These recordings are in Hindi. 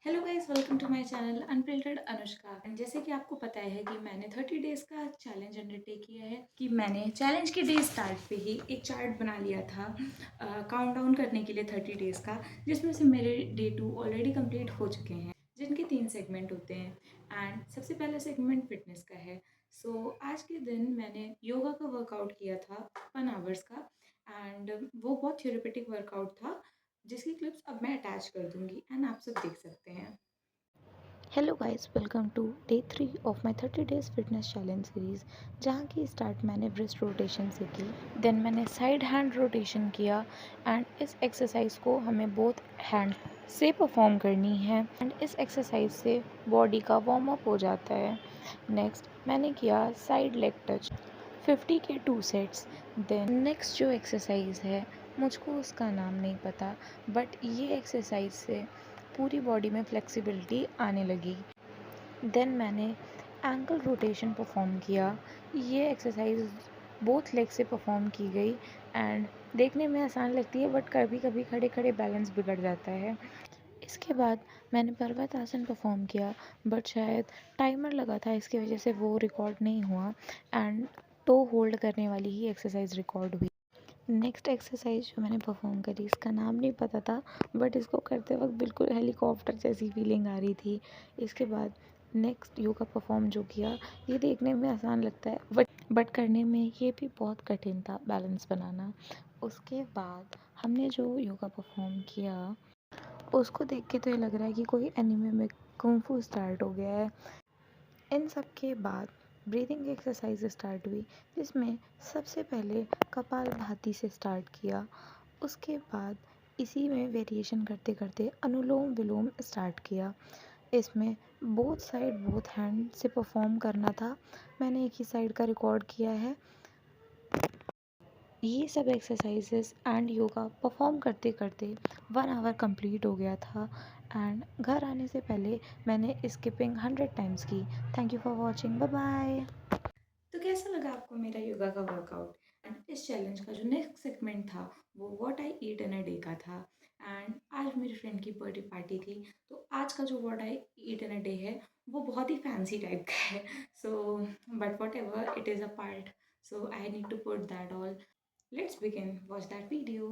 Hello guys, welcome to my channel unfiltered Anushka. And जैसे कि आपको पता है कि मैंने 30 डेज का चैलेंज अंडरटेक किया है कि मैंने चैलेंज के डे स्टार्ट पे ही एक चार्ट बना लिया था काउंट डाउन करने के लिए 30 डेज का, जिसमें से मेरे डे 2 ऑलरेडी कंप्लीट हो चुके हैं, जिनके 3 सेगमेंट होते हैं। एंड सबसे पहला सेगमेंट फिटनेस का है। सो आज के दिन मैंने योगा का वर्कआउट किया था 1 आवर्स का। एंड वो बहुत थेरेपेटिक वर्कआउट था, जिसकी क्लिप्स अब मैं अटैच कर दूंगी एंड आप सब देख सकते हैं। Hello guys, welcome to day 3 of my 30 days fitness challenge series, जहाँ की स्टार्ट मैंने ब्रेस्ट रोटेशन से की। देन मैंने साइड हैंड रोटेशन किया एंड इस एक्सरसाइज को हमें बोथ हैंड से परफॉर्म करनी है एंड इस एक्सरसाइज से बॉडी का वार्म अप हो जाता है। नेक्स्ट मैंने किया साइड लेग टच 50 के 2 सेट्स। देन नेक्स्ट जो एक्सरसाइज है, मुझको उसका नाम नहीं पता, बट ये एक्सरसाइज से पूरी बॉडी में फ्लेक्सिबिलिटी आने लगी। देन मैंने एंकल रोटेशन परफॉर्म किया। ये एक्सरसाइज बोथ लेग से परफॉर्म की गई एंड देखने में आसान लगती है, बट कभी कभी खड़े खड़े बैलेंस बिगड़ जाता है। इसके बाद मैंने पर्वत आसन परफॉर्म किया, बट शायद टाइमर लगा था, इसकी वजह से वो रिकॉर्ड नहीं हुआ एंड टो होल्ड करने वाली ही एक्सरसाइज रिकॉर्ड हुई। नेक्स्ट एक्सरसाइज जो मैंने परफॉर्म करी, इसका नाम नहीं पता था, बट इसको करते वक्त बिल्कुल हेलीकॉप्टर जैसी फीलिंग आ रही थी। इसके बाद नेक्स्ट योगा परफॉर्म जो किया, ये देखने में आसान लगता है, बट करने में ये भी बहुत कठिन था, बैलेंस बनाना। उसके बाद हमने जो योगा परफॉर्म किया, उसको देख के तो ये लग रहा है कि कोई एनिमे में कुंग-फू स्टार्ट हो गया है। इन सब के बाद ब्रीदिंग एक्सरसाइज स्टार्ट हुई, जिसमें सबसे पहले कपालभाति से स्टार्ट किया। उसके बाद इसी में वेरिएशन करते करते अनुलोम विलोम स्टार्ट किया। इसमें बोथ साइड बोथ हैंड से परफॉर्म करना था। मैंने एक ही साइड का रिकॉर्ड किया है। ये सब एक्सरसाइजेस एंड योगा परफॉर्म करते करते 1 आवर कंप्लीट हो गया था एंड घर आने से पहले मैंने स्किपिंग 100 टाइम्स की। Thank you for watching, bye bye. तो कैसा लगा आपको मेरा योगा का वर्कआउट? एंड इस चैलेंज का जो नेक्स्ट सेगमेंट था वो what I eat in a day का था। एंड आज मेरी फ्रेंड की बर्थडे पार्टी थी, तो आज का जो what I eat in a day है वो बहुत ही फैंसी टाइप का है। So but whatever it is a part, so I need to put that all. Let's begin, watch that video.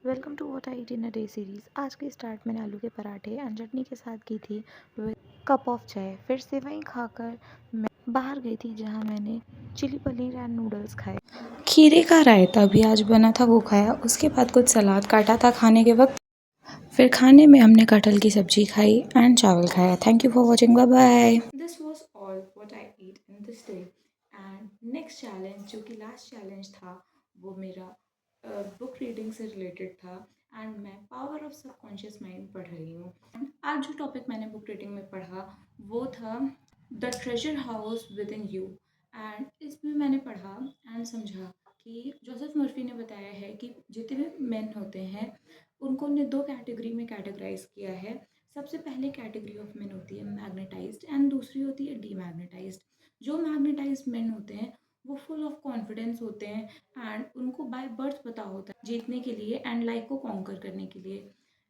Welcome to what I eat in a day series. आज की स्टार्ट मैंने आलू के पराठे एंड चटनी के साथ की थी विद कप ऑफ चाय। फिर से वहीं खाकर मैं बाहर गई थी, जहाँ मैंने चिली पनीर एंड नूडल्स खाए। खीरे का रायता भी आज बना था, वो खाया। उसके बाद कुछ सलाद काटा था खाने के वक्त। फिर खाने में हमने कटहल की सब्जी खाई एंड चावल खाया। Thank you for watching, bye bye. This was all what I eat in this day. And next challenge, जो कि लास्ट चैलेंज था, वो मेरा बुक रीडिंग से रिलेटेड था। एंड मैं पावर ऑफ सबकॉन्शियस माइंड पढ़ रही हूँ। एंड आज जो टॉपिक मैंने बुक रीडिंग में पढ़ा वो था the treasure house with in you. And इसमें मैंने पढ़ा एंड समझा कि जोसेफ मर्फी ने बताया है कि जितने भी मेन होते हैं उनको ने 2 कैटेगरी में कैटेगराइज़ किया है। सबसे पहले कैटेगरी ऑफ मेन होती है मैग्नेटाइज्ड एंड दूसरी होती है डीमैग्नेटाइज्ड। जो मैग्नेटाइज्ड मेन होते हैं वो फुल ऑफ कॉन्फिडेंस होते हैं एंड उनको बाय बर्थ पता होता है जीतने के लिए एंड लाइफ को कॉन्कर करने के लिए।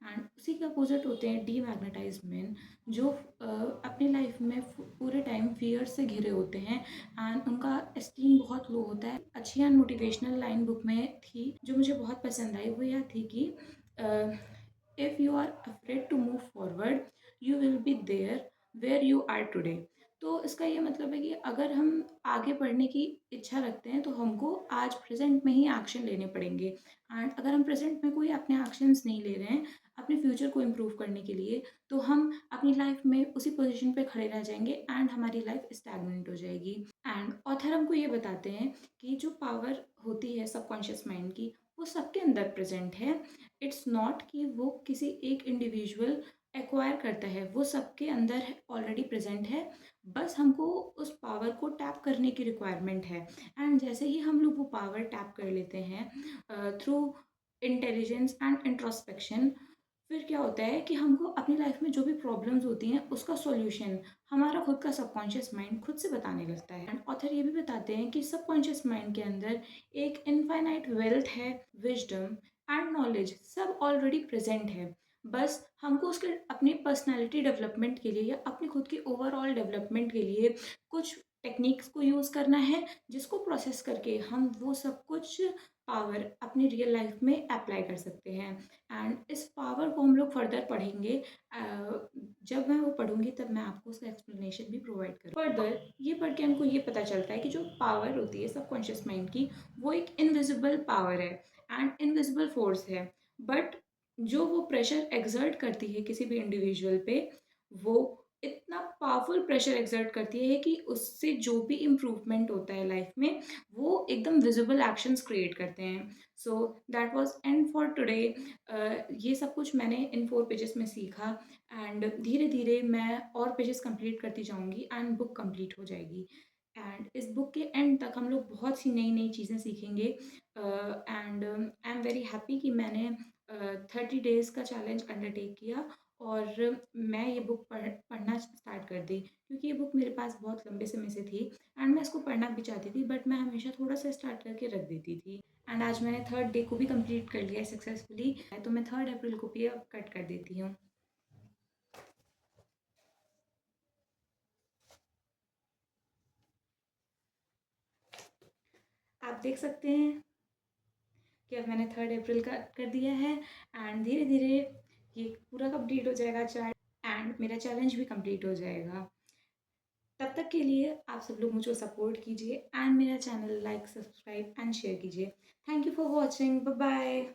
एंड उसी के अपोजिट होते हैं डीमैग्नेटाइज्ड मेन, जो अपनी लाइफ में पूरे टाइम फियर से घिरे होते हैं एंड उनका एस्टीम बहुत लो होता है। अच्छी एंड मोटिवेशनल लाइन बुक में थी जो मुझे बहुत पसंद आई, वो यह थी कि if you are afraid to move forward you will be there where you are today। तो इसका ये मतलब है कि अगर हम आगे बढ़ने की इच्छा रखते हैं तो हमको आज प्रेजेंट में ही एक्शन लेने पड़ेंगे। एंड अगर हम प्रेजेंट में कोई अपने एक्शंस नहीं ले रहे हैं अपने फ्यूचर को इम्प्रूव करने के लिए, तो हम अपनी लाइफ में उसी पोजीशन पे खड़े रह जाएंगे एंड हमारी लाइफ स्टैग्नेंट हो जाएगी। एंड ऑथर हमको ये बताते हैं कि जो पावर होती है सबकॉन्शियस माइंड की वो सबके अंदर प्रेजेंट है। इट्स नॉट कि वो किसी एक इंडिविजुअल एक्वायर करता है, वो सबके अंदर ऑलरेडी प्रेजेंट है। बस हमको उस पावर को टैप करने की रिक्वायरमेंट है। एंड जैसे ही हम लोग वो पावर टैप कर लेते हैं थ्रू इंटेलिजेंस एंड इंट्रोस्पेक्शन, फिर क्या होता है कि हमको अपनी लाइफ में जो भी प्रॉब्लम्स होती हैं उसका सॉल्यूशन हमारा खुद का सबकॉन्शियस माइंड खुद से बताने लगता है। एंड ऑथर ये भी बताते हैं कि सबकॉन्शियस माइंड के अंदर एक इनफाइनाइट वेल्थ है, विजडम एंड नॉलेज सब ऑलरेडी प्रेजेंट है। बस हमको उसके अपनी पर्सनैलिटी डेवलपमेंट के लिए या अपनी खुद की ओवरऑल डेवलपमेंट के लिए कुछ टेक्निक्स को यूज़ करना है, जिसको प्रोसेस करके हम वो सब कुछ पावर अपनी रियल लाइफ में अप्लाई कर सकते हैं। एंड इस पावर को हम लोग फर्दर पढ़ेंगे। जब मैं वो पढ़ूंगी तब मैं आपको उसका एक्सप्लेनेशन भी प्रोवाइड करूँ। फर्दर ये पढ़ के हमको ये पता चलता है कि जो पावर होती है सबकॉन्शियस माइंड की, वो एक इनविजिबल पावर है एंड इनविजिबल फोर्स है। बट जो वो प्रेशर एक्सर्ट करती है किसी भी इंडिविजुअल पे, वो इतना पावरफुल प्रेशर एक्सर्ट करती है कि उससे जो भी इम्प्रूवमेंट होता है लाइफ में, वो एकदम विजिबल एक्शंस क्रिएट करते हैं। So that was and for today. ये सब कुछ मैंने इन 4 पेजेस में सीखा एंड धीरे धीरे मैं और पेजेस कंप्लीट करती जाऊंगी एंड बुक कंप्लीट हो जाएगी। एंड इस बुक के एंड तक हम लोग बहुत सी नई नई चीज़ें सीखेंगे। And I am very happy कि मैंने 30 डेज़ का चैलेंज अंडरटेक किया और मैं ये बुक पढ़ना स्टार्ट कर दी, क्योंकि ये बुक मेरे पास बहुत लंबे समय से थी एंड मैं इसको पढ़ना भी चाहती थी, बट मैं हमेशा थोड़ा सा स्टार्ट करके रख देती थी। एंड आज मैंने 3rd डे को भी कंप्लीट कर लिया है सक्सेसफुली, तो मैं 3rd अप्रैल को भी अब कट कर देती हूँ। आप देख सकते हैं कि अब मैंने 3rd अप्रैल का कर दिया है एंड धीरे धीरे ये पूरा कंप्लीट हो जाएगा चार्ट एंड मेरा चैलेंज भी कंप्लीट हो जाएगा। तब तक के लिए आप सब लोग मुझको सपोर्ट कीजिए एंड मेरा channel like, subscribe and share कीजिए। Thank you for watching. Bye bye.